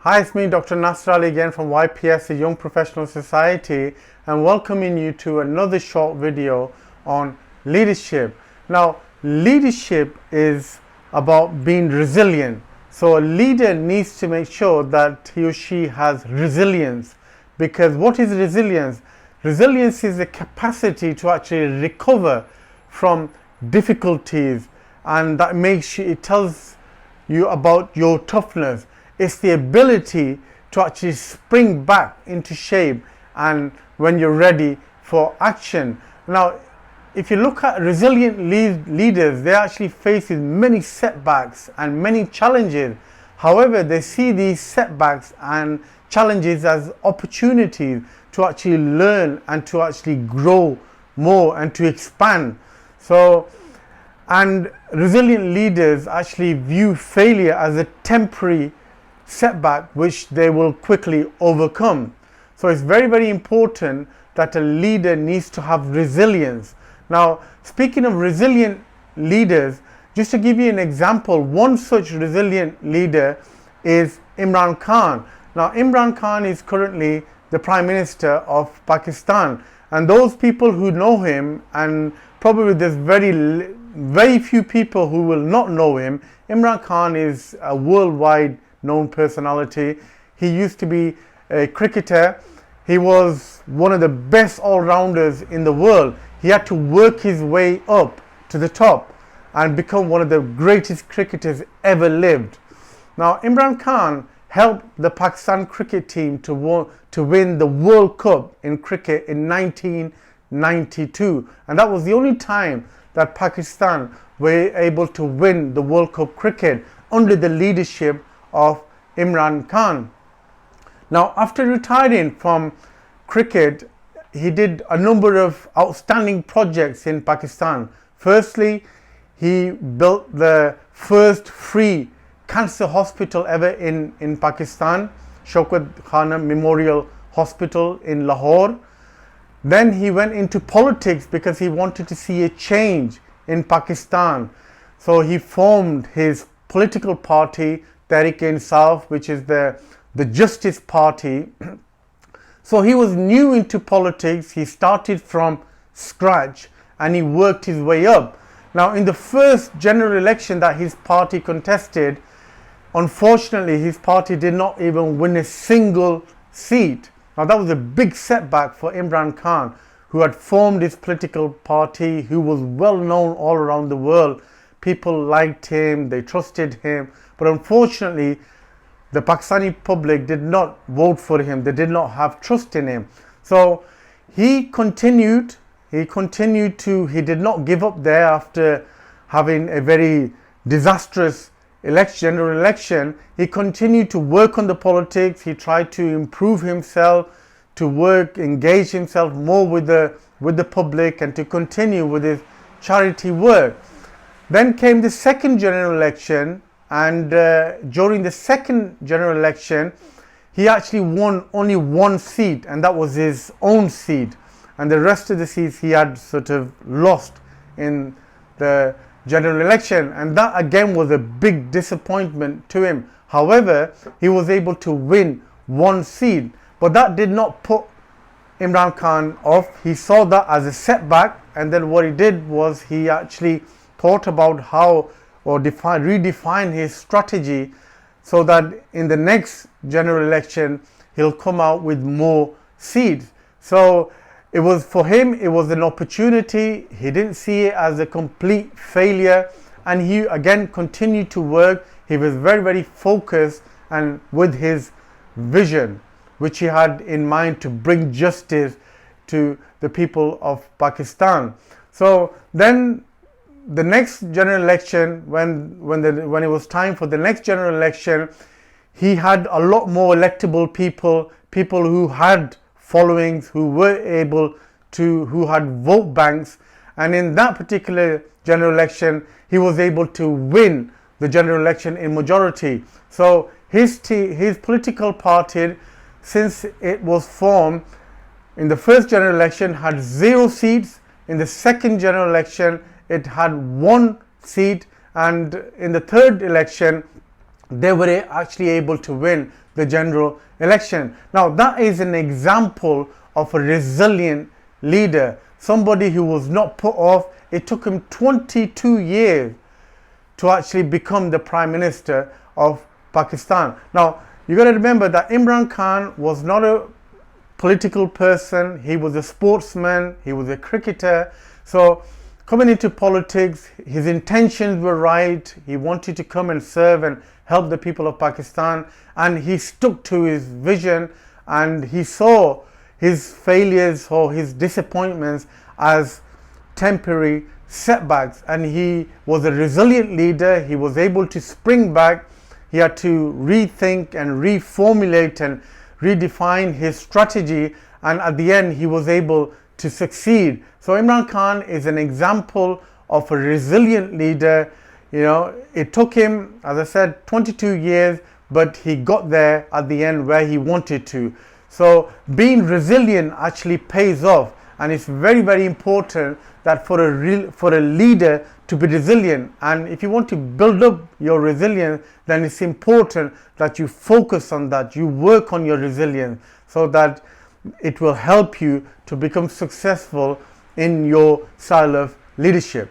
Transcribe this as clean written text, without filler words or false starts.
Hi, it's me, Dr. Nasser Ali again from YPS, the Young Professional Society, and welcoming you to another short video on leadership. Now, leadership is about being resilient. So a leader needs to make sure that he or she has resilience. Because what is resilience? Resilience is the capacity to actually recover from difficulties, and that makes you, it tells you about your toughness. It's the ability to actually spring back into shape and when you're ready for action. Now, if you look at resilient leaders, they actually face many setbacks and many challenges. However, they see these setbacks and challenges as opportunities to actually learn and to actually grow more and to expand. And resilient leaders actually view failure as a temporary setback which they will quickly overcome. So it's very, very important that a leader needs to have resilience. Now, speaking of resilient leaders, just to give you an example, one such resilient leader is Imran Khan. Now, Imran Khan is currently the Prime Minister of Pakistan, and those people who know him, and probably there's very few people who will not know him. Imran Khan is a worldwide known personality. He used to be a cricketer. He was one of the best all-rounders in the world. He had to work his way up to the top and become one of the greatest cricketers ever lived. Now, Imran Khan helped the Pakistan cricket team to win the World Cup in cricket in 1992, and that was the only time that Pakistan were able to win the World Cup cricket under the leadership of Imran Khan. Now, after retiring from cricket, he did a number of outstanding projects in Pakistan. Firstly, he built the first free cancer hospital ever in Pakistan, Shaukat Khanum Memorial Hospital in Lahore. Then he went into politics because he wanted to see a change in Pakistan. So he formed his political party, Tehreek-e-Insaf, which is the Justice Party. So he was new into politics. He started from scratch and he worked his way up. Now, in the first general election that his party contested, unfortunately, his party did not even win a single seat. Now, that was a big setback for Imran Khan, who had formed his political party, who was well known all around the world. People liked him, they trusted him, but unfortunately, the Pakistani public did not vote for him. They did not have trust in him. So he continued he did not give up there after having a very disastrous general election. He continued to work on the politics. He tried to improve himself, to engage himself more with the public, and to continue with his charity work. Then came the second general election, and during the second general election, he actually won only one seat, and that was his own seat. And the rest of the seats he had sort of lost in the general election, and that again was a big disappointment to him. However, he was able to win one seat, but that did not put Imran Khan off. He saw that as a setback, and then what he did was he actually thought about how or redefine his strategy so that in the next general election he'll come out with more seats. So it was, for him, it was an opportunity. He didn't see it as a complete failure, and he again continued to work. He was very, very focused and with his vision, which he had in mind to bring justice to the people of Pakistan. So then the next general election, when it was time for the next general election, he had a lot more electable people who had followings, who had vote banks, and in that particular general election he was able to win the general election in majority. So his political party, since it was formed in the first general election, had 0 seats. In the second general election it had 1 seat, and in the third election they were actually able to win the general election. Now that is an example of a resilient leader, somebody who was not put off. It took him 22 years to actually become the Prime Minister of Pakistan. Now you got to remember that Imran Khan was not a political person. He was a sportsman, he was a cricketer. So coming into politics, his intentions were right. He wanted to come and serve and help the people of Pakistan, and he stuck to his vision, and he saw his failures or his disappointments as temporary setbacks, and he was a resilient leader. He was able to spring back. He had to rethink and reformulate and redefine his strategy, and at the end he was able to succeed. So Imran Khan is an example of a resilient leader. You know, it took him, as I said, 22 years, but he got there at the end where he wanted to. So being resilient actually pays off, and it's very, very important that for a leader to be resilient. And if you want to build up your resilience, then it's important that you focus on that, you work on your resilience, so that it will help you to become successful in your style of leadership.